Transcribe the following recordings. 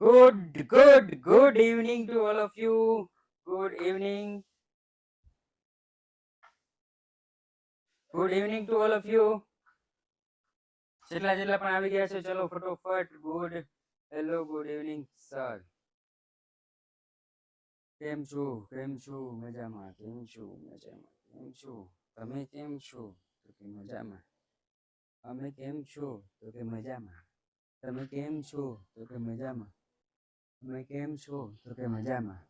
Good evening to all of you. Good evening. Good evening to all of you. જેટલા પણ આવી ગયા છે ચલો ફટોફટ good hello good evening sir. કેમ છો મજામાં? કેમ છો તમે કેમ છો? તો કે મજામાં. અમે કેમ છો? તો કે મજામાં. તમે કેમ છો? તો કે મજામાં. અમે કેમ છો? તો કે મજામાં.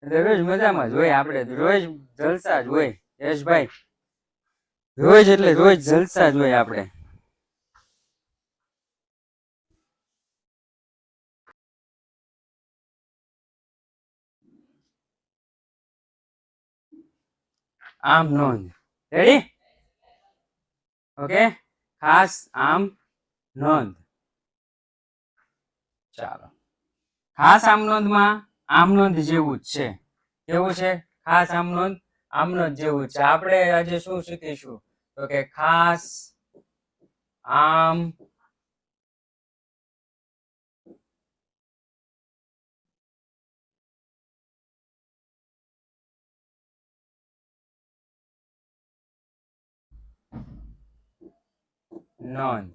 રોજ મજામાં જ હોય, આપણે રોજ જલસા જ હોય યશભાઈ. રોજ એટલે રોજ જલસા જ હોય આપણે. આમ નોંધ. રેડી? ઓકે, ખાસ આમ નોંધ. ચાલો, ખાસ આમ નોંધમાં આમ નોંધ જેવું જ છે. કેવું છે? ખાસ આમ નોંધ જેવું છે. આપણે આજે શું શીખીશું? તો કે ખાસ આમ નોંધ.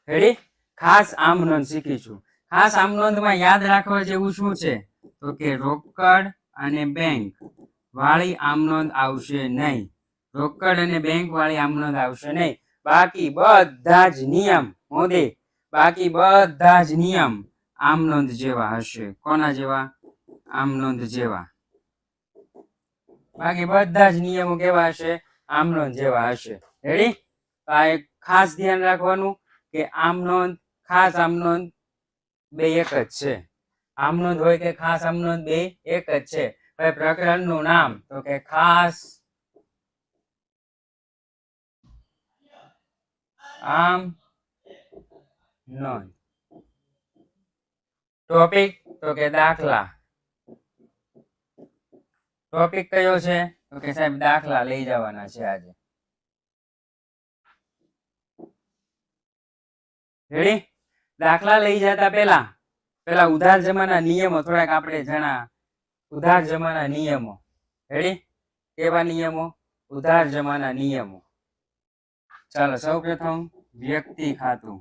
રેડી? ખાસ આમ નોંધ શીખીશું. ખાસ આમ નોંધમાં યાદ રાખવા જેવું શું છે? તો કે રોકડ અને બેંક વાળી આમ નોંધ આવશે નહીં. રોકડ અને બેંક વાળી આમ નોંધ આવશે નહીં. બાકી બધા જ નિયમ મોદી, બાકી બધા જ નિયમ આમ નોંધ જેવા હશે. કોના જેવા? આમ નોંધ જેવા. બાકી બધા જ નિયમો કેવા હશે? આમ નોંધ જેવા હશે. રેડી? આ એક ખાસ ધ્યાન રાખવાનું કે આમ નોંધ, ખાસ આમ નોંધ બે એક જ છે. આમ નોંધ હોય કે ખાસ આમ નોંધ બે એક જ છે. હવે પ્રકરણનું નામ તો કે ખાસ આમ નોંધ. ટોપિક તો કે દાખલા. ટોપિક કયો છે? તો કે સાહેબ દાખલા લઈ જવાના છે આજે. રેડી? દાખલા લઈ જતા પેલા ઉધાર જમાના નિયમો થોડાક આપણે જણા. ઉધાર જમાના નિયમો. રેડી? કેવા નિયમો? ઉધાર જમાના નિયમો. ચાલો, સૌપ્રથમ વ્યક્તિ ખાતું.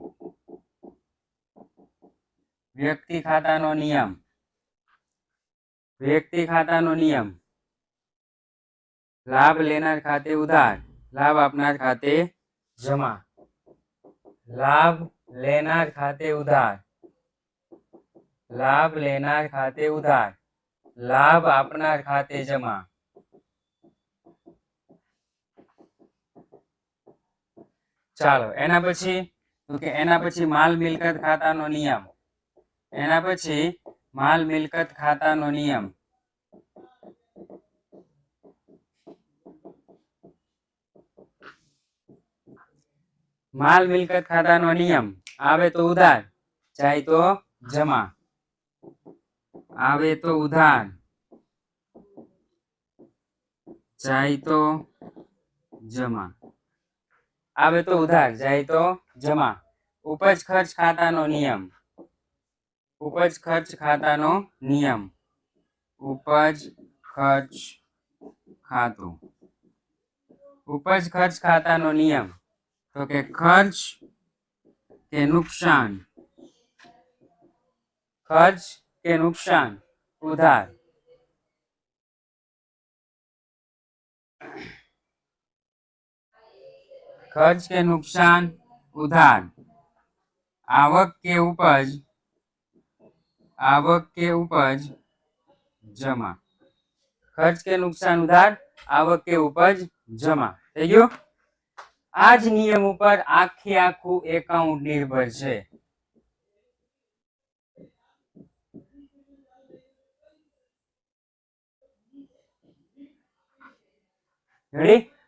વ્યક્તિ ખાતાનો નિયમ. વ્યક્તિ ખાતાનો નિયમ. લાભ લેનાર ખાતે ઉધાર, લાભ આપનાર ખાતે જમા. લાભ લેનાર ખાતે ઉધાર, લાભ લેનાર ખાતે ઉધાર, લાભ આપનાર ખાતે જમા. ચાલો, એના પછી માલ મિલકત ખાતાનો નિયમ. એના પછી માલ મિલકત ખાતાનો નિયમ. માલ મિલકત ખાતાનો નિયમ. આવે તો ઉધાર, જાય તો જમા. આવે તો ઉધાર, જાય તો જમા. આવે તો ઉધાર, જાય તો જમા. ઉપજ ખર્ચ ખાતાનો નિયમ. ઉપજ ખર્ચ ખાતાનો નિયમ. ઉપજ ખર્ચ ખાતું. ઉપજ ખર્ચ ખાતાનો નિયમ તો કે ખર્ચ કે નુકસાન, ખર્ચ કે નુકસાન ઉધાર. ખર્ચ કે નુકસાન ઉધાર. આવક કે ઉપજ, આવક કે ઉપજ જમા. ખર્ચ કે નુકસાન ઉધાર, આવક કે ઉપજ જમા. થઈ ગયું? આ જ નિયમ ઉપર આખું એકાઉન્ટ નિર્ભર છે.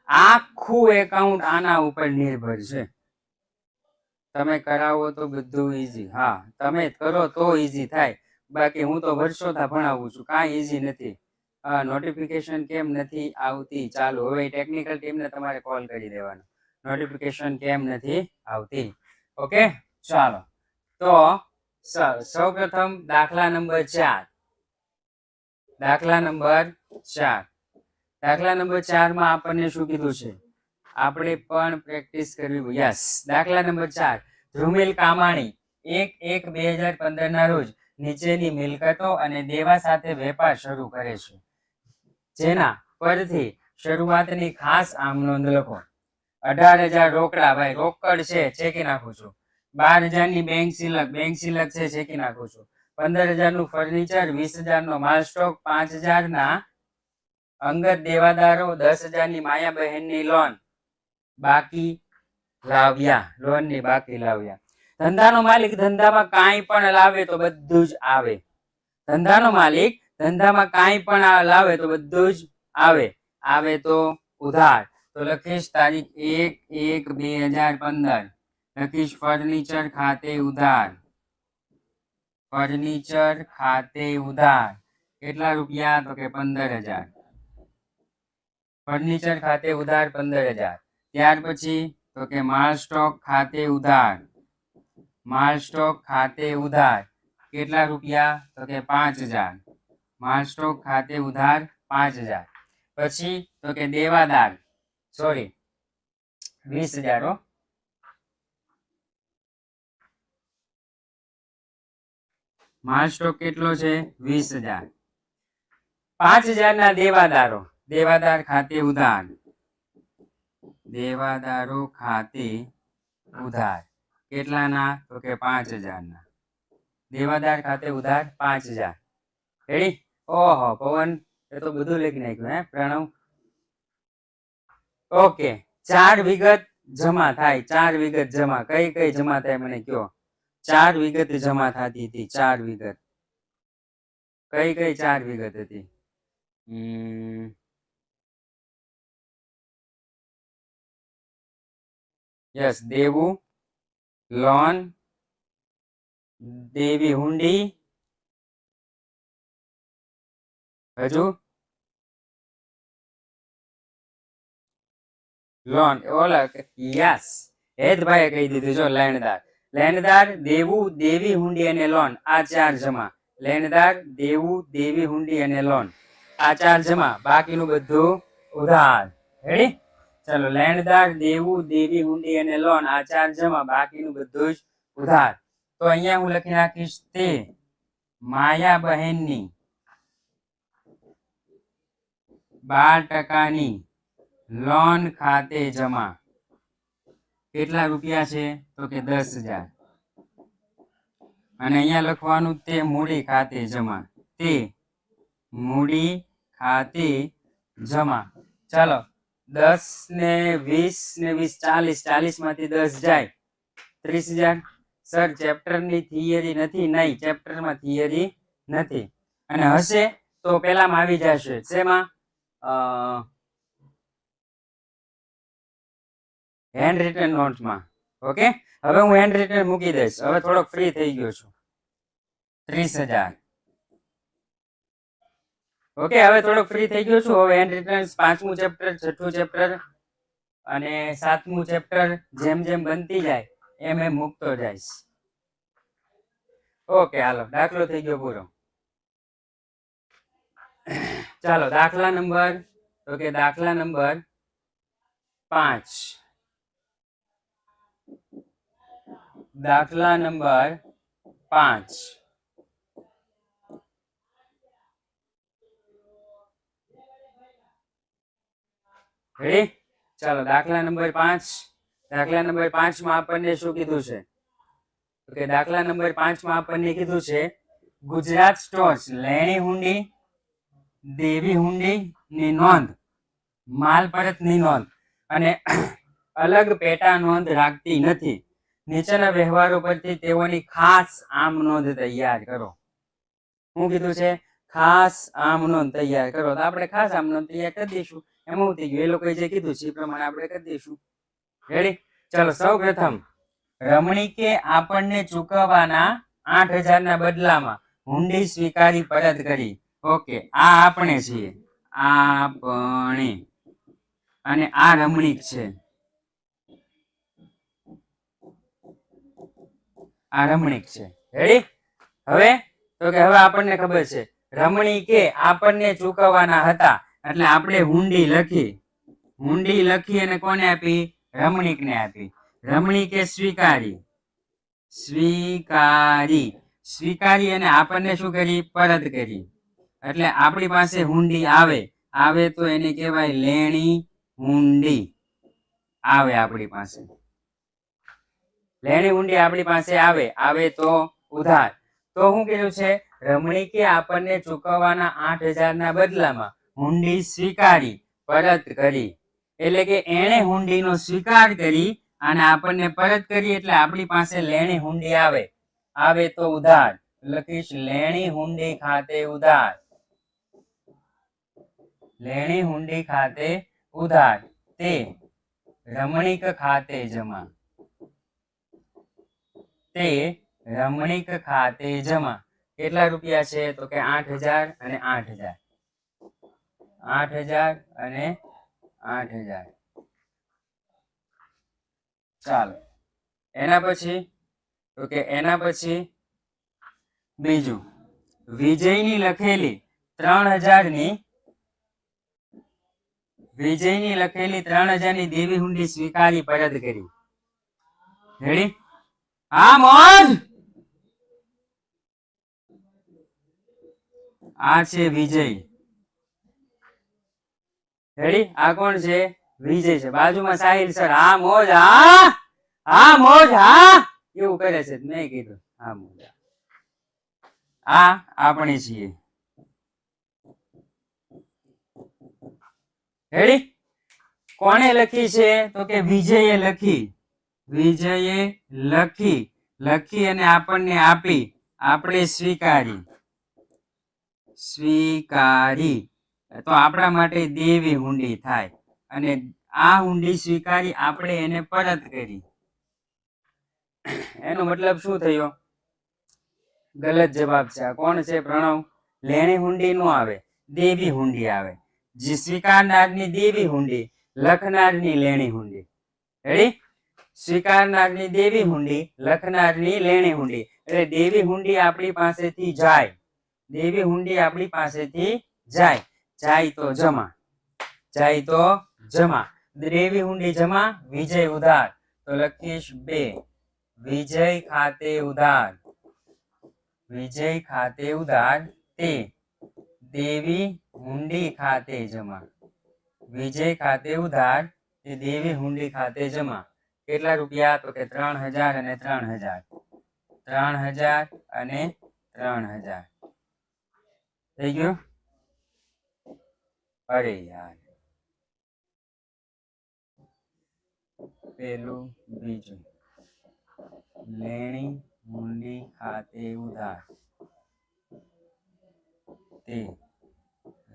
આખું એકાઉન્ટ આના ઉપર નિર્ભર છે. તમે કરાવો તો બધું ઈઝી. હા, તમે કરો તો ઈઝી થાય. બાકી હું તો વર્ષોથી ભણાવું છું, કાંઈ ઈઝી નથી. નોટિફિકેશન કેમ નથી આવતી ચાલુ. હવે ટેકનિકલ ટીમને તમારે કોલ કરી દેવાનો, નોટિફિકેશન કેમ નથી આવતી. ઓકે, ચાલો. તો સૌ પ્રથમ દાખલા નંબર 4. દાખલા નંબર 4. દાખલા નંબર 4 માં આપણને શું કીધું છે? આપણે પણ પ્રેક્ટિસ કરવી. યસ, દાખલા નંબર 4. ધ્રુમિલ કામાણી 1/1/2015 ના રોજ નીચેની મિલકતો અને દેવા સાથે વેપાર શરૂ કરે છે, જેના પરથી શરૂઆતની ખાસ આમ નોંધ લખો. 18,000 રોકડા, ભાઈ રોકડ છે, ચેકી નાખું છું. 12,000 ની બેંક સિલક છે, ચેકી નાખું છું. 15,000 નું ફર્નિચર, 20,000 નો માલ સ્ટોક, 5,000 ના અંગત દેવાદારો, 10,000 ની માયા બહેન ની લોન બાકી લાવ્યા. લોન ની બાકી લાવ્યા. ધંધાનો માલિક ધંધામાં કાંઈ પણ લાવે તો બધું જ આવે. ધંધાનો માલિક ધંધામાં કાંઈ પણ લાવે તો બધું જ આવે. આવે તો ઉધાર. તો લખીશ તારીખ 1/1/2015. લખીશ ફર્નિચર ખાતે ઉધાર. ફર્નિચર ખાતે ઉધાર કેટલા રૂપિયા? તો કે 15,000. ફર્નિચર ખાતે ઉધાર 15,000. ત્યાર પછી તો કે માલ સ્ટોક ખાતે ઉધાર. માલ સ્ટોક ખાતે ઉધાર કેટલા રૂપિયા? તો કે 5,000. માલ સ્ટોક ખાતે ઉધાર 5,000. પછી તો કે દેવાદાર, સોરી 20,000. માલ સ્ટોક કેટલો છે? 20,000. 5,000 ના દેવાદારો. દેવાદાર ખાતે ઉધાર. દેવાદારો ખાતે ઉધાર કેટલાના? તો કે 5,000 ના. દેવાદાર ખાતે ઉધાર 5,000. રેડી? ઓહો પવન, એ તો બધું લખી નાખ્યું હે પ્રણવ. ઓકે, 4 વિગત જમા થાય. 4 વિગત જમા કઈ કઈ જમા થાય મને કયો? 4 વિગત જમા થતી હતી. 4 વિગત કઈ કઈ 4 વિગત હતી? યસ, દેવું, લોન, દેવી હુંડી, હજુ લોન. ઓલા યસ, હેતભાઈએ કહી દીધું. જો લેણદાર, લેણદાર, દેવું, દેવી હુંડી અને લોન, આ 4 જમા. લેણદાર, દેવું, દેવી હુંડી અને લોન, આ 4 જમા. બાકીનું બધું ઉધાર. રેડી? ચલો, લેણદાર, દેવું, દેવી હુંડી અને લોન, આ 4 જમા. બાકીનું બધું જ ઉધાર. તો અહીંયા હું લખી નાખીશ તે માયા બહેનની 12% લોન ખાતે જમા. કેટલા રૂપિયા છે? તો કે 10,000. અને અહીંયા લખવાનું તે મૂડી ખાતે જમા. તે મૂડી ખાતે જમા. ચાલો, 10 ને 20 ને 20 40 માંથી 10 જાય 30,000. સર ચેપ્ટરની થિયરી નથી? નહીં, ચેપ્ટરમાં થિયરી નથી. અને હશે તો પેલામાં આવી જશે. શેમાં? Hand return નોટ્સમાં. ઓકે, હવે હું હેન્ડ રિટન મૂકી દઈશ. હવે થોડોક ફ્રી થઈ ગયો છું. 30,000. ઓકે, હવે થોડોક ફ્રી થઈ ગયો છું. હવે હેન્ડ રિટન 5મું ચેપ્ટર, 6થું ચેપ્ટર અને 7મું ચેપ્ટર જેમ જેમ બનતી જાય એમ એમ મૂકતો જઈશ. ઓકે, હાલો, દાખલો થઈ ગયો પૂરો. ચાલો, દાખલા નંબર, તો કે દાખલા નંબર 5. દાખલા નંબર 5. રેડી? ચાલો, દાખલા નંબર 5. દાખલા નંબર 5 માં આપણને શું કીધું છે? તો કે દાખલા નંબર 5 માં આપણને કીધું છે ગુજરાત સ્ટોર્સ લેણી હુંડી, દેવી હુંડી ની નોંધ, માલ પરતની નોંધ અને અલગ પેટા નોંધ રાખતી નથી. નીચેના વ્યવહારો પરથી તેઓની ખાસ આમ નોંધ તૈયાર કરો. શું કીધું છે? ખાસ આમ નોંધ તૈયાર કરો. તો આપણે ખાસ આમ નોંધ તૈયાર કરી દઈશું. એમાં શું થઈ ગયું? એ લોકોએ જે કીધું છે એ પ્રમાણે આપણે કરી દઈશું. રેડી? ચલો, સૌ પ્રથમ રમણીકે આપણને ચૂકવવાના 8,000 ના બદલામાં હુંડી સ્વીકારી પરત કરી. ઓકે, આ આપણે છીએ, આપણે, અને આ રમણીક છે, આ રમણીક છે. રેડી? હવે તો કે હવે આપણને ખબર છે રમણીકે આપણને ચૂકવવાના હતા એટલે આપણે હુંડી લખી, હુંડી લખી અને કોને આપી? રમણીકને આપી. રમણીકે સ્વીકારી, સ્વીકારી, સ્વીકારી અને આપણને શું કરી? પરત કરી. એટલે આપણી પાસે હુંડી આવે, આવે તો એને કહેવાય લેણી હુંડી. આવે આપણી પાસે લેણી હુંડી, આપણી પાસે આવે, આવે તો ઉધાર. તો શું કીધું છે? રમણીકે આપણને ચૂકવવાના 8,000 ના બદલામાં હુંડી સ્વીકારી, પરત કરી. એટલે કે એણે હુંડીનો સ્વીકાર કરી અને આપણને પરત કરી, એટલે આપણી પાસે લેણી હુંડી આવે, આવે તો ઉધાર. લખીશ લેણી હુંડી ખાતે ઉધાર, લેણી હુંડી ખાતે ઉધાર, તે રમણીક ખાતે જમા, તે રમણીક ખાતે જમા. કેટલા રૂપિયા છે? તો કે 8,000 અને 8,000, 8,000 અને 8,000. ચાલો એના પછી તો કે એના પછી બીજું, વિજયની લખેલી 3,000 ની, વિજયની લખેલી 3,000 ની દેવી હુંડી સ્વીકારી, પરત કરી. રેડી? હા મોજ. આ છે વિજય. રેડી? આ કોણ છે? વિજય છે. બાજુમાં સાહિલ સર, હા મોજ, હા, હા મોજ, હા, એવું કરે છે. મેં કીધું હા મોજ. આ આપણે છીએ. રેડી? કોણે લખી છે? તો કે વિજયે લખી, વિજયે લખી, લખી અને આપણને આપી, આપણે સ્વીકારી, સ્વીકારી. તો આપણા માટે દેવી હુંડી થાય. અને આ હુંડી સ્વીકારી, આપણે એને પરત કરી. એનો મતલબ શું થયો? ગલત જવાબ છે. આ કોણ છે? પ્રણવ. લેણી હુંડી નો આવે, દેવી હુંડી આવે. જે સ્વીકારનારની દેવી હુંડી, લખનારની લેણી હુંડી. રેડી? સ્વીકારનારની દેવી હુંડી, લખનારની લેણી હુંડી. એટલે દેવી હુંડી આપણી પાસેથી જાય, દેવી હુંડી આપણી પાસેથી જાય, જાય તો જમા, જાય તો જમા. દેવી હુંડી જમા, વિજય ઉધાર. તો લખીશ 2, વિજય ખાતે ઉધાર, વિજય ખાતે ઉધાર, તે દેવી હુંડી ખાતે જમા, વિજય ખાતે ઉધાર, તે દેવી હુંડી ખાતે જમા. કેટલા રૂપિયા? તો કે 3,000 અને 3,000, 3,000 અને 3,000. થઈ ગયું? અરે યાર, પેલું બીજું, લેણી હુંડી ખાતે ઉધાર, તે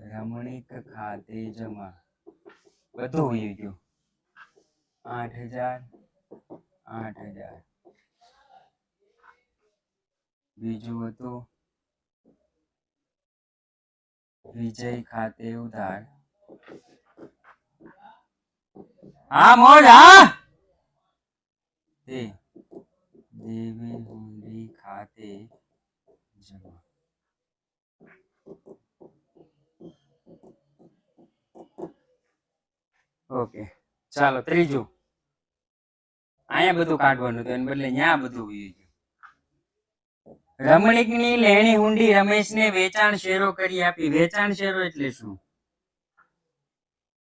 રમણીક ખાતે જમા. બધું વહી ગયું. 8,000, 8,000. બીજું હતું વિજય ખાતે ઉધાર. હા મોજ, હા, તે દેવી હુંડી ખાતે જમા. ઓકે, ચાલો ત્રીજું. અહીંયા બધું કાઢવાનું હતું, એને બદલે અહીંયા બધું વહી ગયું. રમણીકની લેણી હુંડી રમેશને વેચાણ શેરો કરી આપી. વેચાણ શેરો એટલે શું?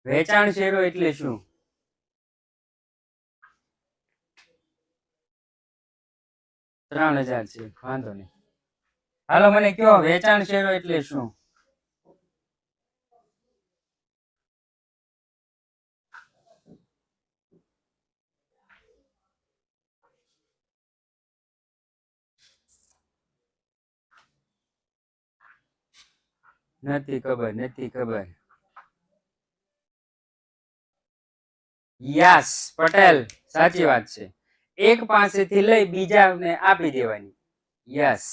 વેચાણ શેરો એટલે શું? $3,000 છે, વાંધો નહીં. હાલો મને કયો, વેચાણ શેરો એટલે શું? નથી ખબર, નથી ખબર. યસ પટેલ, સાચી વાત છે. એક પાસેથી લઈ બીજાને આપી દેવાની. યસ,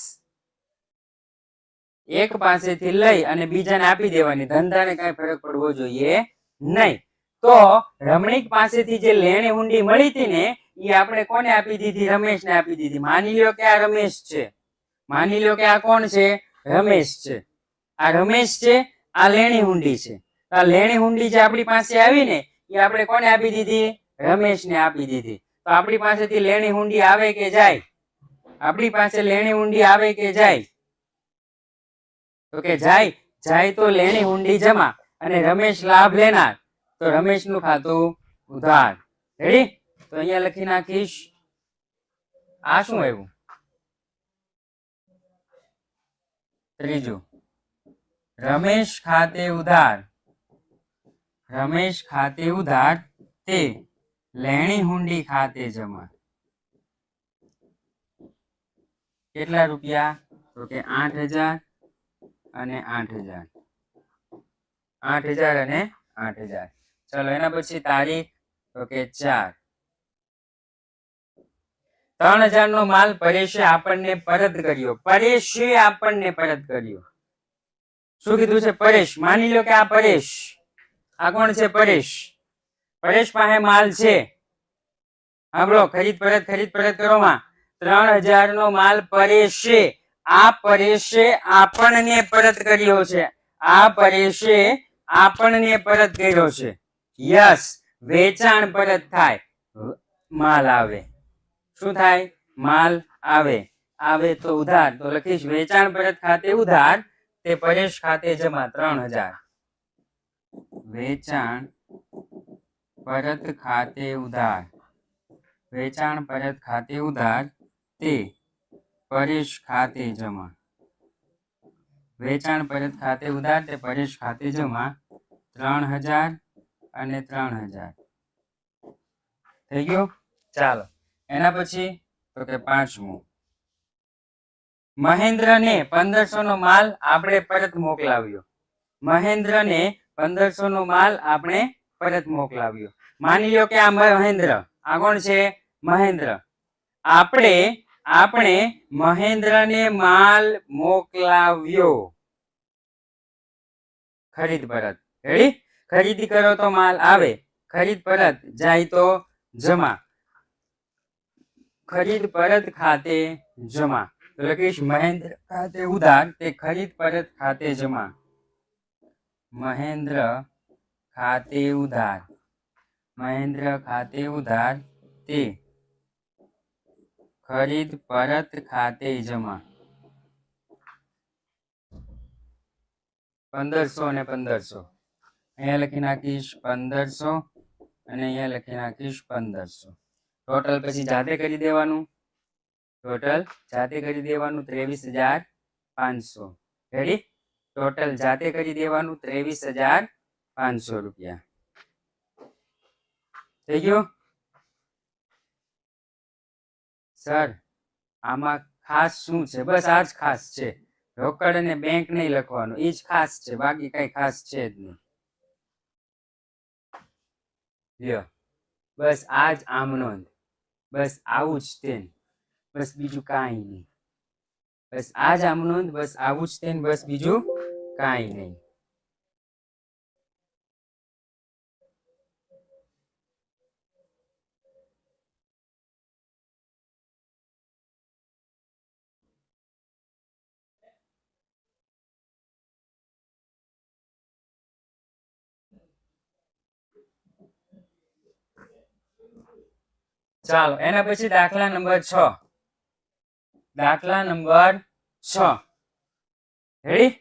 એક પાસેથી લઈ અને બીજાને આપી દેવાની, ધંધાને કઈ ફરક પડવો જોઈએ નહીં. તો રમણીક પાસેથી જે લેણી હુંડી મળી હતી ને એ આપણે કોને આપી દીધી? રમેશને આપી દીધી. માની લ્યો કે આ રમેશ છે, માની લ્યો કે આ કોણ છે? રમેશ છે. આ રમેશ છે, આ લેણી હુંડી છે. આ લેણી હુંડી જે આપણી પાસે આવી ને એ આપણે કોને આપી દીધી? રમેશને આપી દીધી. તો આપણી પાસેથી લેણી હુંડી આવે કે જાય? આપણી પાસે લેણી હુંડી આવે કે જાય? તો કે જાય. જાય તો લેણી હુંડી જમા અને રમેશ લાભ લેનાર, તો રમેશ નું ખાતું ઉધાર. રેડી? તો અહીંયા લખી નાખીશ. આ શું આવ્યું? ત્રીજું, રમેશ ખાતે ઉધાર. રમેશ ખાતે ઉધાર તે લેણી હુંડી ખાતે જમા. કેટલા રૂપિયા? તો કે 8,000 અને 8,000. 8,000 અને 8,000. ચલો એના પછી તારીખ તો કે 4. 3,000 નો માલ પરેશે આપણને પરત કર્યો. પરેશે આપણને પરત કર્યો. શું કીધું છે? પરેશ. માની લો કે આ પરેશ, આ કોણ છે? પરેશ. પરેશ પાસે માલ છે. સાંભળો, ખરીદ પરત કરો માં. 3,000 નો માલ પરેશે, આ પરેશે આપણને પરત કર્યો છે. આ પરેશે આપણને પરત કર્યો છે. યસ, વેચાણ પરત થાય, માલ આવે. શું થાય? માલ આવે. આવે તો ઉધાર, તો લખીશ વેચાણ પરત ખાતે ઉધાર તે પરેશ ખાતે જમા. 3,000. વેચાણ પરત ખાતે ઉધાર. વેચાણ પરત ખાતે ઉધાર તે પરેશ ખાતે જમા. વેચાણ પરત ખાતે ઉધાર તે પરેશ ખાતે જમા. 3,000 અને 3,000 થઈ ગયું. ચાલો એના પછી તો કે 5મું, મહેન્દ્રને 1,500 નો માલ આપણે પરત મોકલાવ્યો. મહેન્દ્રને 1,500 નો માલ આપણે પરત મોકલાવ્યો. માની લો કે આ મહેન્દ્ર, આ કોણ છે? મહેન્દ્ર. આપણે મહેન્દ્રને માલ મોકલાવ્યો. ખરીદ પરત. રેડી? ખરીદી કરો તો માલ આવે, ખરીદ પરત જાય તો જમા. ખરીદ પરત ખાતે જમા. તો લખીશ મહેન્દ્ર ખાતે ઉધાર તે ખરીદ પરત ખાતે જમા. મહેન્દ્ર ખાતે ઉધાર. મહેન્દ્ર ખાતે ઉધાર તે ખરીદ પરત ખાતે જમા. 1,500 અને 1,500 અહીંયા લખી નાખીશ 1,500 અને અહીંયા લખી નાખીશ 1,500. ટોટલ પછી જાતે કરી દેવાનું. ટોટલ જાતે કરી દેવાનું 23,500. રેડી? ટોટલ જાતે કરી દેવાનું 23,500 રૂપિયા. થઈ ગયું? સર આમાં ખાસ શું છે? બસ આ જ ખાસ છે. રોકડ અને બેંક નહીં લખવાનું, એ જ ખાસ છે, બાકી કઈ ખાસ છે જ નહીં. લ્યો, બસ આ જ આમ નોંધ. બસ આવું જ તેન, બસ બીજું કાંઈ નહીં. બસ આ જ આમ નોંધ, બસ આવું જ તેન, બસ બીજું કાંઈ નહીં. ચાલો એના પછી દાખલા નંબર 6. દાખલા નંબર 6. રેડી?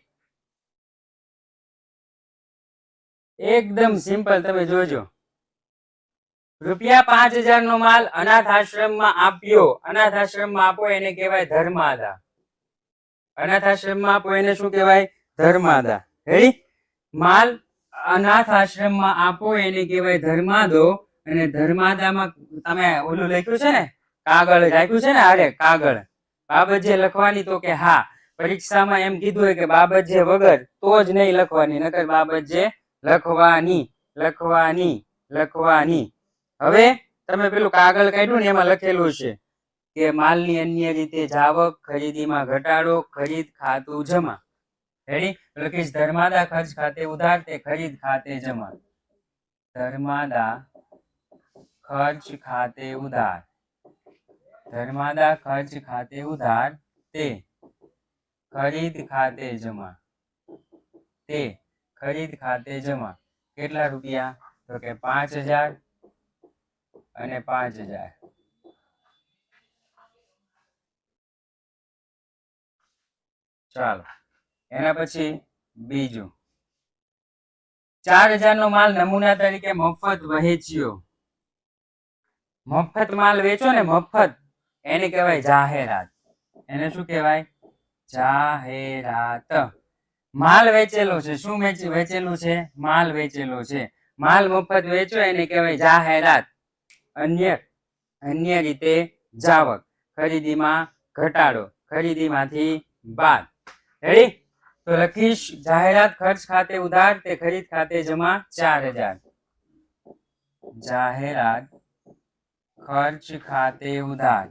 એકદમ સિમ્પલ, તમે જોજો. ₹5,000 નો માલ અનાથ આશ્રમમાં આપ્યો. અનાથ આશ્રમમાં આપો એને કહેવાય ધર્માદા. અનાથ આશ્રમમાં આપો એને શું કહેવાય? ધર્માદા. રેડી? માલ અનાથ આશ્રમમાં આપો એને કહેવાય ધર્માદો. અને ધર્માદામાં તમે ઓલું લખ્યું છે ને, કાગળ રાખ્યું છે ને, અરે કાગળ બાબત જે લખવાની, તો કે હા પરીક્ષામાં એમ કીધું હોય કે બાબત જે વગર તો જ નહીં લખવાની, નકર બાબત જે લખવાની લખવાની લખવાની. હવે તમે પેલું કાગળ કાઢ્યું ને એમાં લખેલું છે કે માલની અન્ય રીતે જાવક, ખરીદીમાં ઘટાડો, ખરીદ ખાતું જમા. રેડી? લખીશ ધર્માદા ખર્ચ ખાતે ઉધાર તે ખરીદ ખાતે જમા. ધર્માદા ખર્ચ ખાતે ઉધાર. ધર્માદા ખર્ચ ખાતે ઉધાર તે ખરીદ ખાતે જમા. તે ખરીદ ખાતે જમા. કેટલા રૂપિયા? તો કે 5000 અને 5000. ચાલો એના પછી બીજું, 4000 નો માલ નમૂના તરીકે મફત વહેંચ્યો. મફત માલ વેચો ને, મફત, એને કહેવાય જાહેરાત. એને શું કહેવાય? જાહેરાત. માલ વેચેલો છે. શું વેચેલું છે? માલ વેચેલો છે. માલ મફત વેચો એને કહેવાય જાહેરાત. અન્ય રીતે જાવક. ખરીદીમાં ઘટાડો. ખરીદીમાંથી બાદ. રેડી? તો લખીશ જાહેરાત ખર્ચ ખાતે ઉધાર તે ખરીદ ખાતે જમા 4000. જાહેરાત ખર્ચ ખાતે ઉધાર.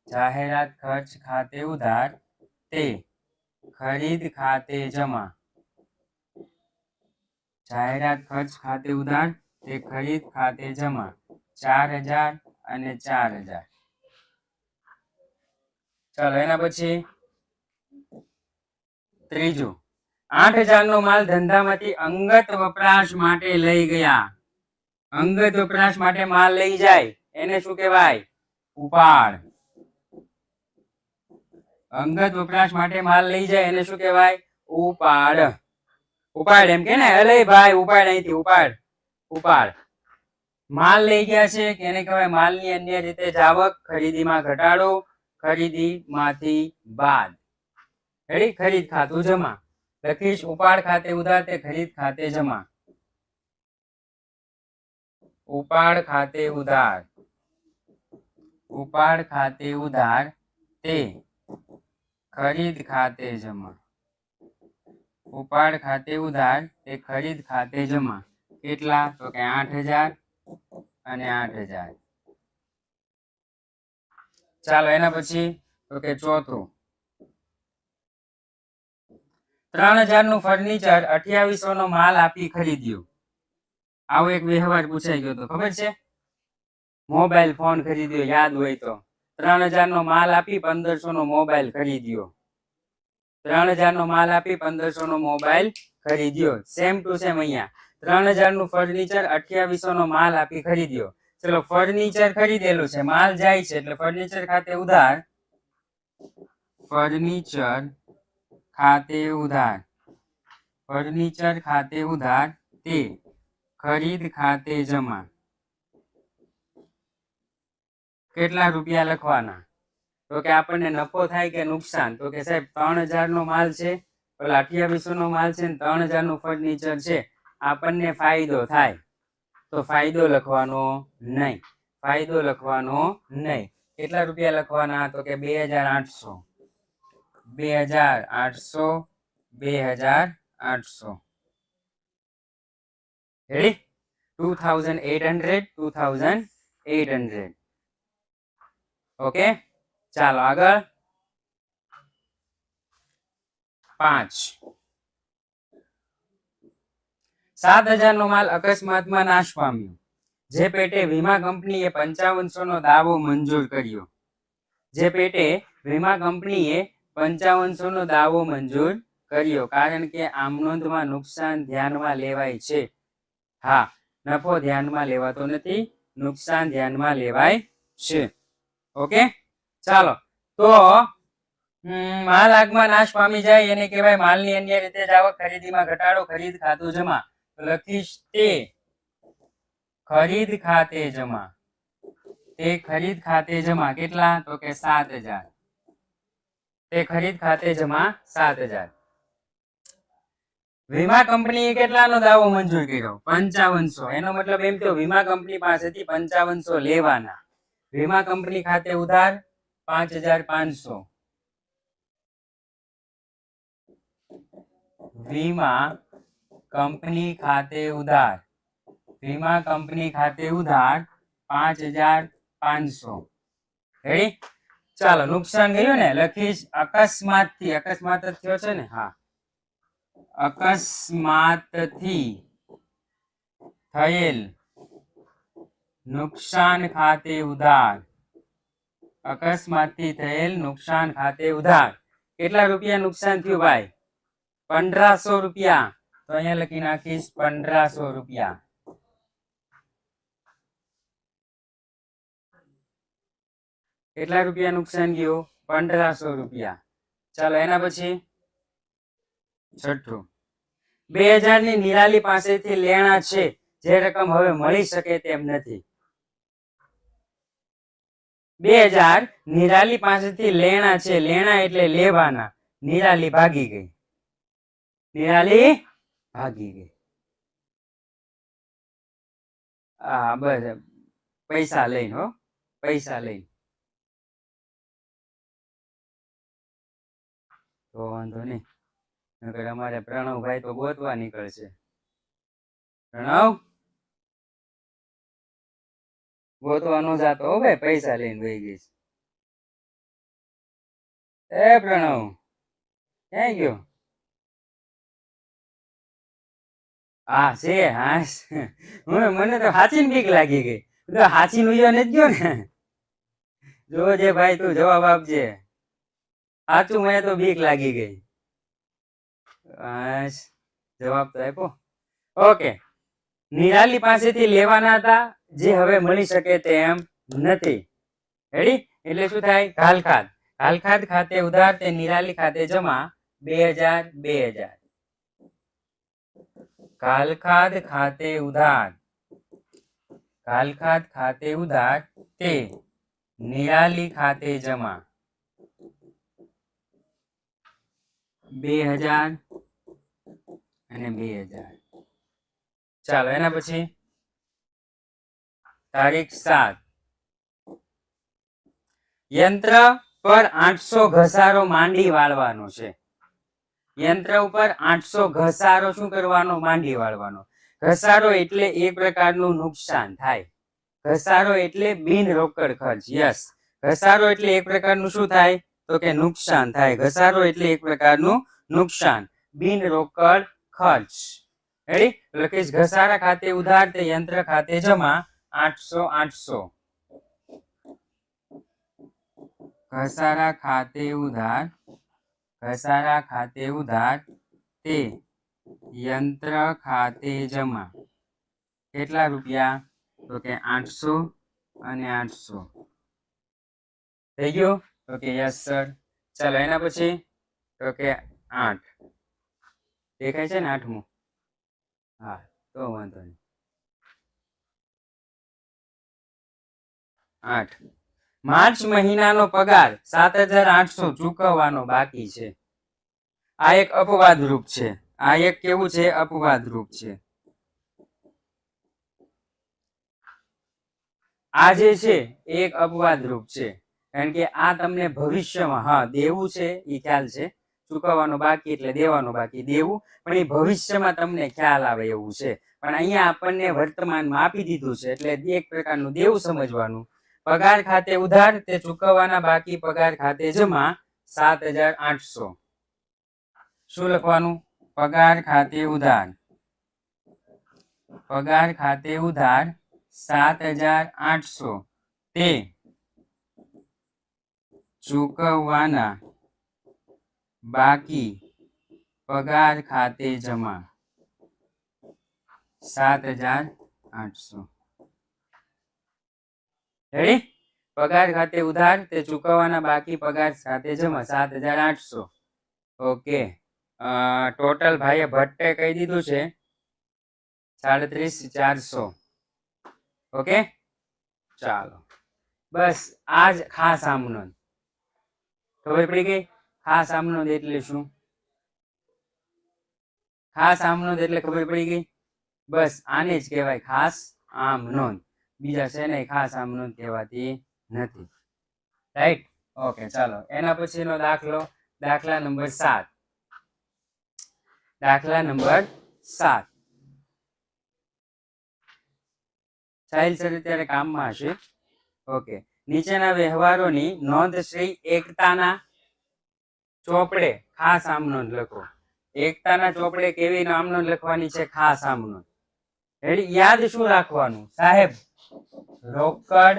જાહેરાત ખર્ચ ખાતે ઉધાર તે ખરીદ ખાતે જમા. જાહેરાત ખર્ચ ખાતે ઉધાર તે ખરીદ ખાતે જમા. 4000 અને 4000. ચાલો એના પછી ત્રીજું, 8000 નો માલ ધંધામાંથી અંગત વપરાશ માટે લઈ ગયા. અંગત વપરાશ માટે માલ લઈ જાય એને શું કહેવાય? ઉપાડ. અંગત વપરાશ માટે માલ લઈ જાય એને શું કહેવાય? ઉપાડ. ઉપાડ એમ કે ને, અલે ભાઈ ઉપાડ અહીંથી, ઉપાડ. ઉપાડ. માલ લઈ ગયા છે કે એને કહેવાય માલની અન્ય રીતે જાવક. ખરીદીમાં ઘટાડો. ખરીદીમાંથી બાદ. રેડી? ખરીદ ખાતું જમા. લખીશ ઉપાડ ખાતે ઉધાર તે ખરીદ ખાતે જમા. ઉપાડ ખાતે ઉધાર. ઉપાડ ખાતે ઉધાર તે ખરીદ ખાતે જમા. ઉપાડ ખાતે ઉધાર તે ખરીદ ખાતે જમા. કેટલા? તો કે 8000 અને 8000. ચાલો એના પછી તો કે ચોથું, 3000 નું ફર્નિચર 2800 નો માલ આપી ખરીદ્યું. આવો એક વ્યવહાર પૂછાઈ ગયો તો, ખબર છે? મોબાઈલ ફોન ખરીદ્યો, યાદ હોય તો. 3000 નો માલ આપી 1500 નો મોબાઈલ ખરીદ્યો. 3000 નો માલ આપી 1500 નો મોબાઈલ ખરીદ્યો. સેમ ટુ સેમ અહીંયા 3000 નું ફર્નિચર 2800 નો માલ આપી ખરીદ્યો. ચલો ફર્નિચર ખરીદેલું છે, માલ જાય છે એટલે ફર્નિચર ખાતે ઉધાર. ફર્નિચર ખાતે ઉધાર. ફર્નિચર ખાતે ઉધાર તે ખરીદ ખાતે જમા. કેટલા રૂપિયા લખવાના? તો કે આપણને નફો થાય કે નુકસાન? તો કે સાહેબ 3000 નો માલ છે, પેલા 2800 નો માલ છે, 3000 નું ફર્નિચર છે, આપણને ફાયદો થાય. તો ફાયદો લખવાનો નહીં. ફાયદો લખવાનો નહીં. કેટલા રૂપિયા લખવાના? તો કે 2800. 2800. 2800. રેડી? 2800. 2800. ઓકે, ચાલો આગળ 5. 7000 નો માલ અકસ્માતમાં નાશ પામ્યો. જે પેટે વીમા કંપનીએ 5500 નો દાવો મંજૂર કર્યો. જે પેટે વીમા કંપનીએ 5500 નો દાવો મંજૂર કર્યો કારણ કે આમ નોંધમાં નુકસાન ધ્યાનમાં લેવાય છે. હા, નફો ધ્યાનમાં લેવાતો નથી, નુકસાન ધ્યાનમાં લેવાય છે. ઓકે, ચાલો તો માલ આગમાં નાશ પામી જાય એને કહેવાય માલની અન્ય રીતે જાવક. ખરીદીમાં ઘટાડો. ખરીદ ખાતું જમા. લખીશ તે ખરીદ ખાતે જમા. તે ખરીદ ખાતે જમા. કેટલા? તો કે 7000. તે ખરીદ ખાતે જમા 7000. વીમા કંપનીએ કેટલાનો દાવો મંજૂર કર્યો? 5500. એનો મતલબ એમ થયો વીમા કંપની પાસેથી 5500 લેવાના. વીમા કંપની ખાતે ઉધાર 5500. વીમા કંપની ખાતે ઉધાર. વીમા કંપની ખાતે ઉધાર 5500. રેડી? ચાલો નુકસાન ગયું ને, લખીશ અકસ્માત થી. અકસ્માત જ થયો છે ને? હા, અકસ્માતથી થયેલ નુકસાન ખાતે ઉધાર. અકસ્માતથી થયેલ નુકસાન ખાતે ઉધાર. કેટલા રૂપિયા નુકસાન થયું ભાઈ? 1500 રૂપિયા. તો અહીંયા લખી નાખીશ 1500 રૂપિયા. કેટલા રૂપિયા નુકસાન ગયું? 1500 રૂપિયા. ચાલો એના પછી છઠ્ઠું, 2000 ની નિરાલી પાસેથી લેણા છે, જે રકમ હવે મળી શકે તેમ નથી. 2000 નિરાલી પાસેથી લેણા છે. લેણા એટલે લેવાના. નિરાલી ભાગી ગઈ. નિરાલી ભાગી ગઈ. હા બસ, પૈસા લઈને હો, પૈસા લઈને. તો વાંધો નહીં, નકર અમારે પ્રણવભાઈ તો ગોતવા નીકળશે. પ્રણવ ગોતવા નો જાતો હો ભાઈ, પૈસા લઈને વહી ગઈ. એ પ્રણવ ક્યાં ગયો? હા છે, હા મને તો હાચી બીક લાગી ગઈ. તો હાચી નું નથી ગયો ને? જોજે ભાઈ, તું જવાબ આપજે. સાચું, મને તો બીક લાગી ગઈ. જવાબ તો આપ્યો. ઓકે, નિરાલી પાસેથી લેવાના હતા, જે હવે મળી શકે તેમ નથી. રેડી? એટલે શું થાય? ઘાલખાત. ઘાલખાત ખાતે ઉધાર તે નિરાલી ખાતે જમા. 2000 2000. ઘાલખાત ખાતે ઉધાર. ઘાલખાત ખાતે ઉધાર તે નિરાલી ખાતે જમા. 2000 અને 2000. ચાલો એના પછી તારીખ 7. યંત્ર પર 800 ઘસારો માંડી વાળવાનો છે. યંત્ર ઉપર 800 ઘસારો શું કરવાનો? માંડી વાળવાનો. ઘસારો એટલે એક પ્રકારનું નુકસાન થાય. ઘસારો એટલે બિન રોકડ ખર્ચ. યસ, ઘસારો એટલે એક પ્રકારનું શું થાય? તો કે નુકસાન થાય. ઘસારો એટલે એક પ્રકારનું નુકસાન, બિન રોકડ ખર્ચ. રેડી? લખીશ ઘસારા ખાતે ઉધાર તે યંત્ર ખાતે જમા. 800 800. ઘસારા ખાતે ઉધાર. ઘસારા ખાતે ઉધાર તે યંત્ર ખાતે જમા. કેટલા રૂપિયા? તો કે 800 અને 800. થઈ ગયું? તો કે યસ સર. ચાલો એના પછી તો કે 8 દેખાય છે ને? 8મું. હા, તો વાંધો નહીં. 8, માર્ચ મહિનાનો પગાર 7800 ચૂકવવાનો બાકી છે. આ એક અપવાદ રૂપ છે. આ એક કેવું છે? અપવાદ રૂપ છે. આ જે છે એક અપવાદ રૂપ છે, કારણ કે આ તમને ભવિષ્યમાં, હા દેવું છે એ ખ્યાલ છે, ચૂકવવાનો બાકી એટલે દેવાનો બાકી, દેવું, પણ એ ભવિષ્યમાં તમને ખ્યાલ આવે એવું છે. પણ અહીંયા આપણને વર્તમાનમાં આપી દીધું છે, એટલે એક પ્રકારનું દેવું સમજવાનું. પગાર ખાતે ઉધાર તે ચૂકવવાના બાકી પગાર ખાતે જમા. 7800. શું લખવાનું? પગાર ખાતે ઉધાર. પગાર ખાતે ઉધાર 7800 તે ચૂકવવાના બાકી પગાર ખાતે જમા. 7800. રેડી? પગાર ખાતે ઉધાર તે ચૂકવવાના બાકી પગાર ખાતે જમા. 7800. ઓકે. ટોટલ ભાઈએ ભટ્ટે કહી દીધું છે 37400. ઓકે, ચાલો બસ આજ ખાસ આમનોંધ. ખબર પડી ગઈ? ખાસ આમનોંધ એટલે શું? ખાસ આમનોંધ એટલે ખબર પડી ગઈ? બસ આને જ કહેવાય ખાસ આમનોંધ. બીજા છે ને ખાસ આમનોંધ કહેવાતી નથી. રાઈટ? ઓકે, ચાલો એના પછીનો દાખલો, દાખલા નંબર 7. દાખલા નંબર 7. સાહિલ સર અત્યારે કામમાં હશે. ઓકે, નીચેના વ્યવહારોની નોંધ શ્રી એકતાના ચોપડે ખાસ આમનોંધ લખો. એકતાના ચોપડે કેવી આમનોંધ લખવાની છે? ખાસ આમનોંધ. રેડી? યાદ શું રાખવાનું સાહેબ? રોકડ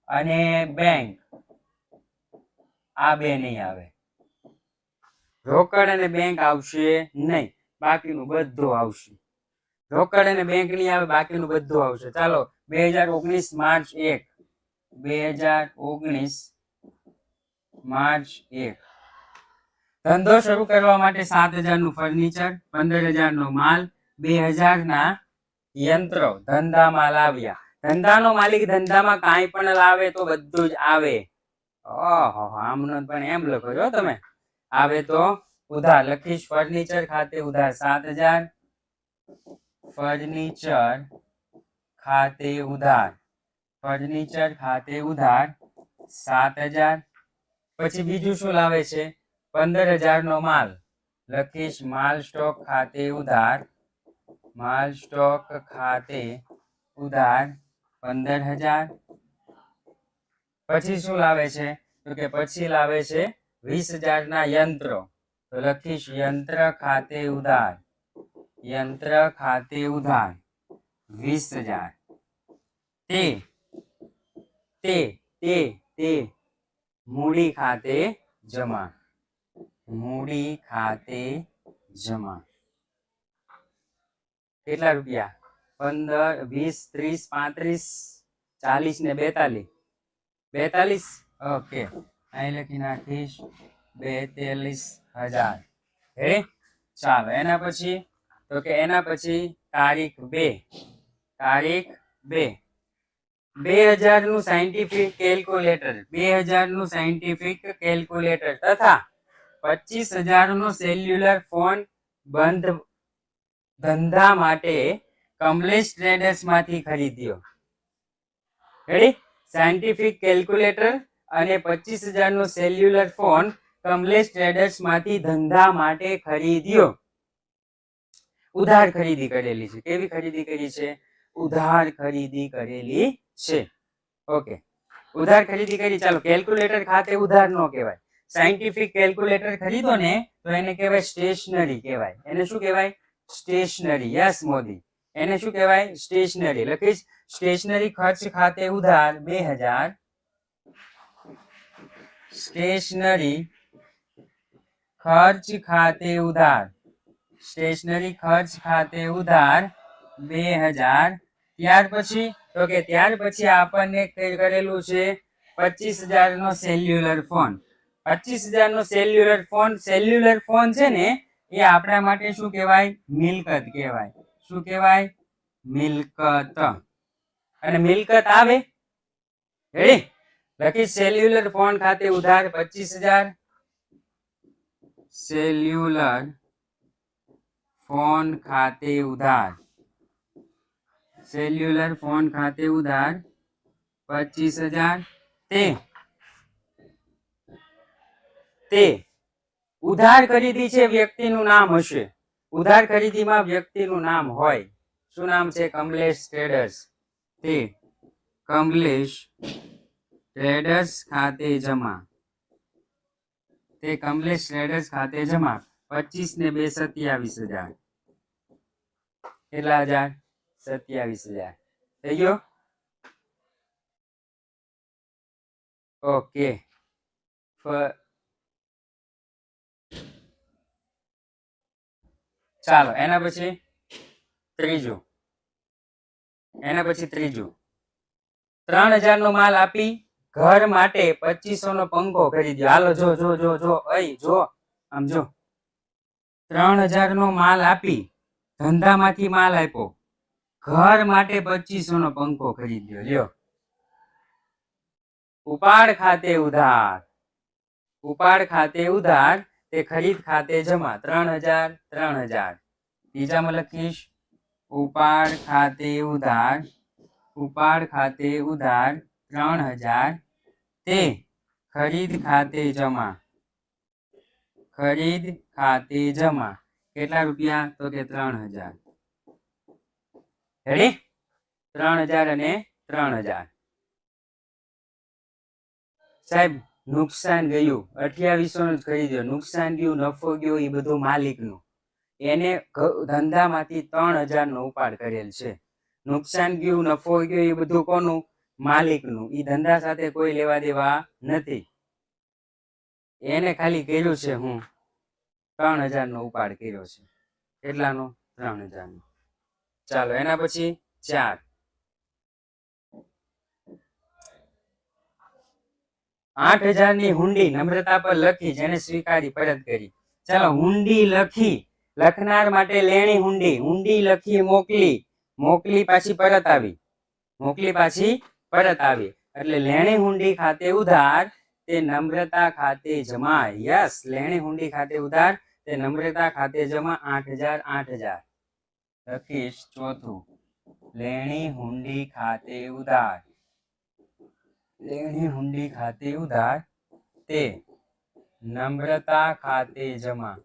અને બેંક આ બે નહીં આવે. રોકડ અને બેંક આવશે નહીં, બાકીનું બધું આવશે. રોકડ અને બેંક નહીં આવે, બાકીનું બધું આવશે. ચાલો 2019 માર્ચ 1, 2019 માર્ચ 1. ધંધો શરૂ કરવા માટે 7,000 નું ફર્નિચર, 15,000 નો માલ, 2,000 ના યંત્રો ધંધામાં લાવ્યા. ધંધાનો માલિક ધંધામાં કાંઈ પણ લાવે તો બધું જ આવે. ઓહો, આમનો પણ એમ લખો છો તમે. આવે તો ઉધાર લખીશ. ફર્નિચર ખાતે ઉધાર 7,000, ફર્નિચર ખાતે ઉધાર, ફર્નિચર ખાતે ઉધાર 7,000. પછી બીજું શું લાવે છે? 15,000 નો માલ લખીશ. માલ સ્ટોક ખાતે ઉધાર, માલ સ્ટોક ખાતે ઉધાર 15,000. પછી શું લાવે છે? તો કે પછી લાવે છે 20,000 ના યંત્રો, તો લખીશ યંત્ર ખાતે ઉધાર, યંત્ર ખાતે ઉધાર 20,000. તે તે તે તે મૂડી ખાતે જમા, મૂડી ખાતે જમા. કેટલા રૂપિયા? 15, 20, 30, 35, 40 ને 42. 42. ઓકે, અહીં લખી નાખીશ 42,000. રેડી? ચાલો એના પછી તો કે એના પછી તારીખ 2, તારીખ 2. 2000 નું સાયન્ટિફિક કેલ્ક્યુલેટર, 2000 નું સાયન્ટિફિક કેલ્ક્યુલેટર તથા 25,000 નો સેલ્યુલર ફોન બંધ ધંધા માટે કમલેશ ટ્રેડર્સ માંથી ખરીદ્યો. રેડી? સાયન્ટિફિક કેલ્ક્યુલેટર અને 25,000 નો સેલ્યુલર ફોન કમલેશ ટ્રેડર્સ માંથી ધંધા માટે ખરીદ્યો. ઉધાર ખરીદી કરેલી છે. કેવી ખરીદી કરી છે? ઉધાર ખરીદી કરેલી છે. ઓકે, ઉધાર ખરીદી કરી. ચાલો, કેલ્ક્યુલેટર ખાતે ઉધાર નો કહેવાય. સાયન્ટિફિક કેલ્ક્યુલેટર ખરીદો ને તો એને કહેવાય સ્ટેશનરી કહેવાય. એને શું કહેવાય? સ્ટેશનરી. યસ મોદી, એને શું કહેવાય? સ્ટેશનરી. લખીશ સ્ટેશનરી ખર્ચ ખાતે ઉધાર 2,000, સ્ટેશનરી ખર્ચ ખાતે ઉધાર, સ્ટેશનરી ખર્ચ ખાતે ઉધાર 2,000. ત્યાર પછી તો કે ત્યાર પછી આપણને કરેલું છે 25,000 નો સેલ્યુલર ફોન. 25,000 નો સેલ્યુલર ફોન. સેલ્યુલર ફોન છે ને એ આપણા માટે શું કહેવાય? મિલકત કહેવાય. શું કહેવાય? મિલકત. અને મિલકત આવે. રેડી? લખી સેલ્યુલર ફોન ખાતે ઉધાર 25,000, સેલ્યુલર ફોન ખાતે ઉધાર, સેલ્યુલર ફોન ખાતે ઉધાર 25,000. તે ઉધાર ખરીદી છે વ્યક્તિનું નામ હશે. ઉધાર ખરીદીમાં વ્યક્તિનું નામ હોય. શું નામ છે? કમલેશ ટ્રેડર્સ. તે કમલેશ ટ્રેડર્સ ખાતે જમા, તે કમલેશ ટ્રેડર્સ ખાતે જમા. 25 ને 2 27,000. કેટલા હજાર? 27,000. થઈ ગયો? ઓકે. ચાલો એના પછી ત્રીજું, એના પછી ત્રીજું. 3,000 નો માલ આપી ઘર માટે 2500 નો પંખો ખરીદ્યો. હાલો જો જો જો જો અહીં જો, આમ જો. 3,000 નો માલ આપી, ધંધામાંથી માલ આપ્યો, ઘર માટે 2500 નો પંખો ખરીદ્યો. લ્યો. ઉપાડ ખાતે ઉધાર, ઉપાડ ખાતે ઉધાર, તે ખરીદ ખાતે જમા 3,000 3,000. બીજામાં લખીશ ઉપાડ ખાતે ઉધાર, ઉપાડ ખાતે ઉધાર 3,000, તે ખરીદ ખાતે જમા, ખરીદ ખાતે જમા. કેટલા રૂપિયા? તો કે 3,000. રેડી? 3,000 અને 3,000. સાહેબ નુકસાન ગયું 2800 નું જ ખરીદ્યો, નુકસાન ગયું, નફો ગયો, એ બધું માલિકનું. એને ધંધામાંથી 3000 નો ઉપાડ કરેલ છે. નુકસાન ગયું, નફો ગયો, એ બધું કોનું? માલિકનું. એ ધંધા સાથે કોઈ લેવા દેવા નથી. એને ખાલી કર્યું છે હું 3000 નો ઉપાડ કર્યો છે. કેટલાનો? 3000 નો. ચાલો એના પછી 4. 8000 ની હુંડી નમ્રતા પર લખી, જેને સ્વીકારી પરત કરી. ચાલો, હુંડી લખી, લખનાર માટે લેણી હુંડી. હુંડી લખી મોકલી, મોકલી પાછી પરત આવી, મોકલી પાછી પરત આવી, એટલે લેણી હુંડી ખાતે ઉધાર, તે નમ્રતા ખાતે જમા. યસ, લેણી હુંડી ખાતે ઉધાર, તે નમ્રતા ખાતે જમા. 8000 8000 લખીશ. ચોથું, લેણી હુંડી ખાતે ઉધાર, લેણી હુંડી ખાતે ઉધાર, તે નમ્રતા ખાતે જમા,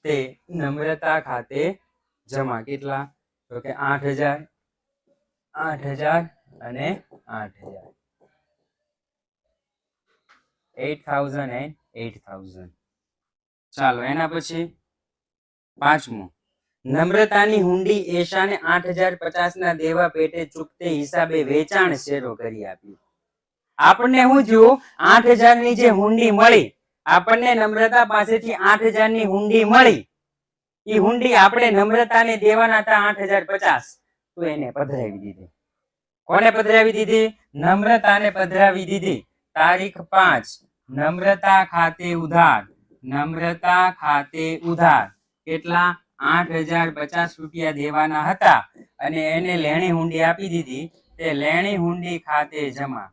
તે નમ્રતા ખાતે જમા. કેટલા? તો કે 8000 8000 અને 8000, 8000 and 8000. ચાલો એના પછી 5મું, નમ્રતાની હુંડી એશાને 8050 ના દેવા પેટે ચૂકતે હિસાબે વેચાણ શેરો કરી આપ્યું. આપણને શું થયું? 8000 ની જે હુંડી મળી, આપણને નમ્રતા પાસેથી 8000 ની હુંડી મળી. એ હુંડી આપણે નમ્રતાને દેવાના હતા 8050, તો એને પધરાવી દીધી. કોને પધરાવી દીધી? નમ્રતાને પધરાવી દીધી. તારીખ 5, નમ્રતા ખાતે ઉધાર, નમ્રતા ખાતે ઉધાર. કેટલા? 8050 રૂપિયા દેવાના હતા, અને એને લેણી હુંડી આપી દીધી. તે લેણી હુંડી ખાતે જમા,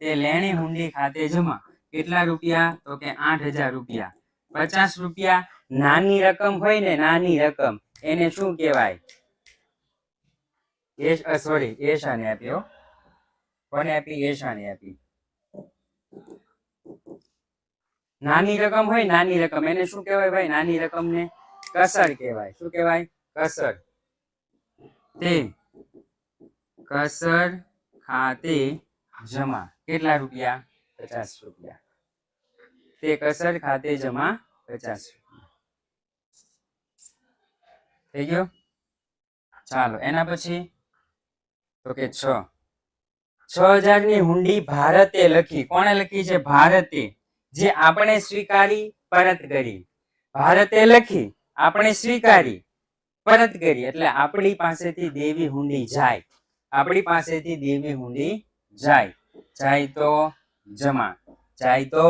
તે લેણી હુંડી ખાતે જમા. કેટલા રૂપિયા? તો કે 8000 રૂપિયા. 50 રૂપિયા નાની રકમ હોય ને, નાની રકમ, એને શું કહેવાય? સોરી, એશાને આપ્યો. કોને આપી? એશાને આપી. નાની રકમ હોય, નાની રકમ, એને શું કહેવાય ભાઈ? નાની રકમ ને કસર કહેવાય. શું કહેવાય? કસર. તે કસર ખાતે જમા. કેટલા રૂપિયા? 50 રૂપિયા. તે કસર ખાતે જમા 50 રૂપિયા. થઈ ગયો? ચાલો એના પછી તો કે 6000 ની હુંડી ભારતે લખી. કોણે લખી છે? ભારતે. જે આપણે સ્વીકારી પરત કરી. ભારતે લખી, આપણે સ્વીકારી પરત કરી, એટલે આપણી પાસેથી દેવી હુંડી જાય. આપણી પાસેથી દેવી હુંડી જાય. જાય તો જમા, જાય તો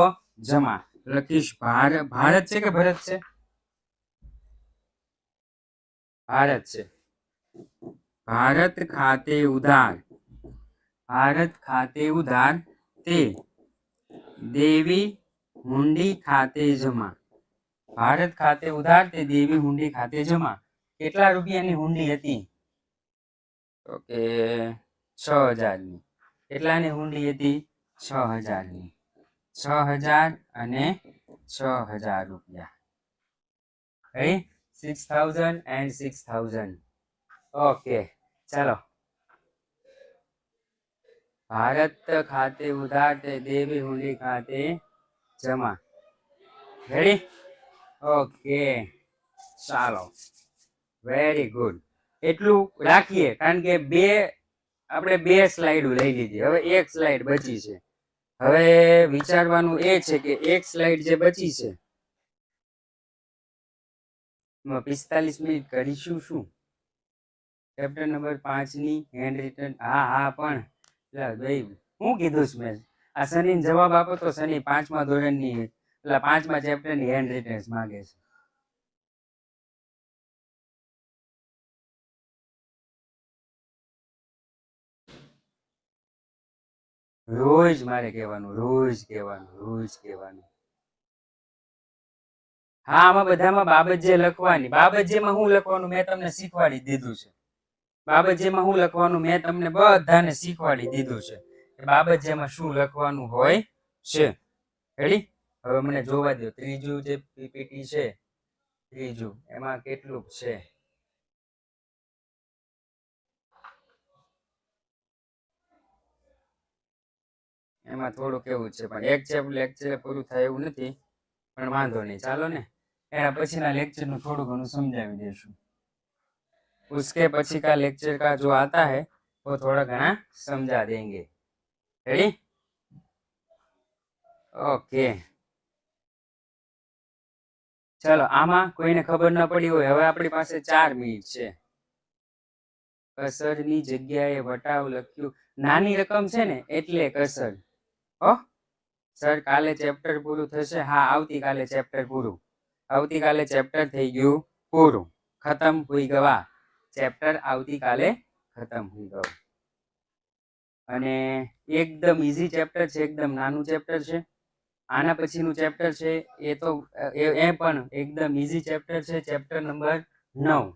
જમા. લખીશ ભારત છે કે ભરત છે? ભારત છે. ભારત ખાતે ઉધાર, ભારત ખાતે ઉધાર, તે દેવી હુંડી ખાતે જમા. ભારત ખાતે ઉધાર, તે દેવી હુંડી ખાતે જમા. કેટલા રૂપિયાની હુંડી હતી? તો કે 6000 ની. કેટલાની હુંડી હતી? 6000 ની. 6000 અને 6000 રૂપિયા. 6000 and 6000. ઓકે, ચાલો. ભારત ખાતે ઉધાર, તે દેવી હુંડી ખાતે જમા. રેડી? ઓકે, ચાલો, વેરી ગુડ. એટલું રાખીએ, કારણ કે આપણે બે સ્લાઇડ લઈ લીધી. હવે એક સ્લાઇડ બચી છે. હવે વિચારવાનું એ છે કે એક સ્લાઇડ જે બચી છે, 45 મિનિટ કરીશું શું? ચેપ્ટર નંબર 5 ની હેન્ડ રિટન. હા પણ ભાઈ, હું કીધું છે મેં, આ શનિ જવાબ આપો તો શનિ 5મા ધોરણની, એટલે 5મા ચેપ્ટરની હેન્ડ રિટન્સ માંગે છે. રોજ મારે કહેવાનું, રોજ કહેવાનું, રોજ કહેવાનું. હા, આમાં બધામાં બાબત જે લખવાની, બાબત જેમાં હું લખવાનું મેં તમને શીખવાડી દીધું છે. બાબત જેમાં હું લખવાનું મેં તમને બધાને શીખવાડી દીધું છે. બાબત જેમાં શું લખવાનું હોય છે. રેડી? હવે મને જોવા દો. ત્રીજું જે પીપીટી છે, ત્રીજું, એમાં કેટલું છે? એમાં થોડુંક એવું છે, પણ એક લેક્ચર પૂરું થાય એવું નથી, પણ વાંધો નહીં, ચાલો ને એના પછીના લેક્ચરનું થોડું ઘણું સમજાવી દેશું. उसके પછી का लेक्चर का जो आता है वो थोड़ा घना समझा देंगे. रेडी? ओके, चलो आमा कोઈને ખબર ન પડી હોય, હવે આપણી પાસે 4 મિનિટ છે. કસરની જગ્યાએ વટાવ લખ્યું, નાની રકમ છે ને એટલે કસર. હો સર, કાલે ચેપ્ટર પૂરું થશે? હા, આવતીકાલે ચેપ્ટર પૂરું. આવતીકાલે ચેપ્ટર થઈ ગયું પૂરું, ખતમ હુઈ ગવા. ચેપ્ટર આવતીકાલે ખતમ હુઈ ગયું. અને એકદમ ઈઝી ચેપ્ટર છે, એકદમ નાનું ચેપ્ટર છે. આના પછીનું ચેપ્ટર છે એ તો એ પણ એકદમ ઈઝી ચેપ્ટર છે, ચેપ્ટર નંબર 9.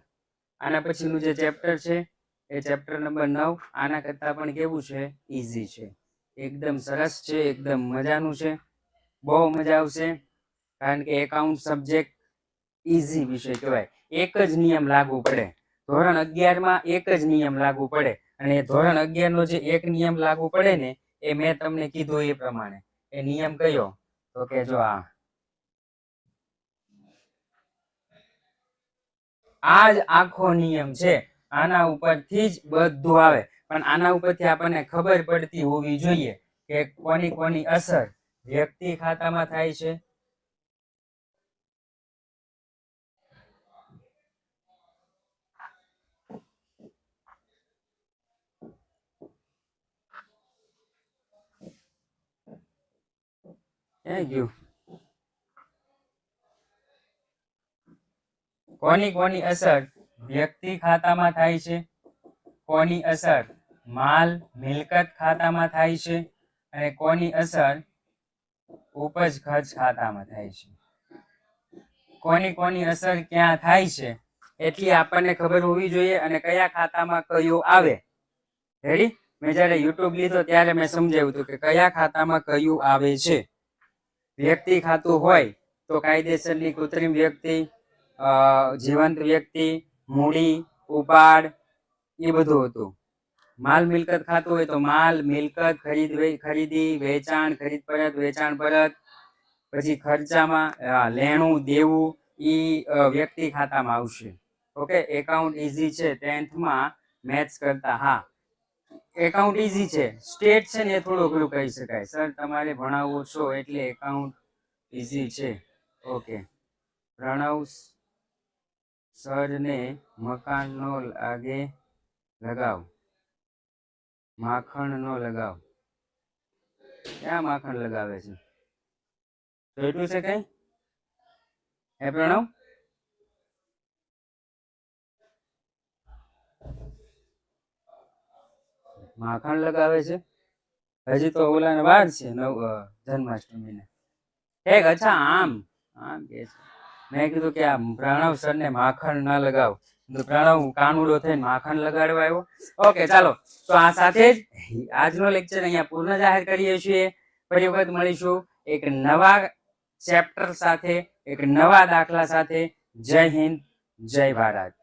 આના પછીનું જે ચેપ્ટર છે એ ચેપ્ટર નંબર 9 આના કરતાં પણ કેવું છે? ઈઝી છે, એકદમ સરસ છે, એકદમ મજાનું છે, બહુ મજા આવશે. કારણ કે એકાઉન્ટ સબ્જેક્ટ ઈઝી વિષય કહેવાય. એક જ નિયમ લાગુ પડે, ધોરણ 11માં એક જ નિયમ લાગુ પડે. અને ધોરણ 11નો જે એક નિયમ લાગુ પડે ને એ મેં તમને કીધું એ પ્રમાણે. એ નિયમ કયો? તો કે જો આ જ આખો નિયમ છે, આના ઉપરથી જ બધું આવે. પણ આના ઉપરથી આપણને ખબર પડતી હોવી જોઈએ કે કોની કોની અસર વ્યક્તિ ખાતામાં થાય છે, કોની કોની અસર વ્યક્તિ ખાતામાં થાય છે, કોની અસર માલ મિલકત ખાતામાં થાય છે, અને કોની અસર ઉપજ ખર્ચ ખાતામાં થાય છે. કોની કોની અસર ક્યાં થાય છે એટલી આપણને ખબર હોવી જોઈએ, અને કયા ખાતામાં કયું આવે. રેડી? મેં જ્યારે યુટ્યુબ લીધો ત્યારે મેં સમજાવ્યું હતું કે કયા ખાતામાં કયું આવે છે. વ્યક્તિ ખાતું હોય તો કાયદેસરની કૃત્રિમ વ્યક્તિ, જીવંત વ્યક્તિ, મૂડી, ઉપાડ, એ બધું હતું. માલ મિલકત ખાતું હોય તો માલ મિલકત, ખરીદી વેચાણ, ખરીદ પરત વેચાણ પરત. પછી ખર્ચામાં લેણું દેવું ઈ વ્યક્તિ ખાતામાં આવશે. ઓકે, એકાઉન્ટ ઈઝી છે 10thમાં મેથ્સ કરતા. હા, એકાઉન્ટ ઈઝી છે. સ્ટેટ છે ને એ થોડું અઘરું કહી શકાય. સર તમારે ભણાવો છો એટલે એકાઉન્ટ ઈઝી છે. ઓકે, પ્રણવ સરને મકાન નો લાગે લગાવ, માખણ નો લગાવ. ક્યાં માખણ લગાવે છે? જોઈતું છે કઈ? હે પ્રણવ? માખણ લગાવે છે? હજી તો ઓલાને વાર છે જન્માષ્ટમીને. એક અચ્છા આમ આમ કે છે. મેં કીધું કે આ પ્રણવ સરને માખણ ના લગાવ. પ્રણવ કાનુડો થઈને માખણ લગાડવા આવ્યો. ઓકે, ચાલો તો આ સાથે જ આજનો લેક્ચર અહીંયા પૂર્ણ જાહેર કરીએ છીએ. ફરી વખત મળીશું એક નવા ચેપ્ટર સાથે, એક નવા દાખલા સાથે. જય હિન્દ, જય ભારત.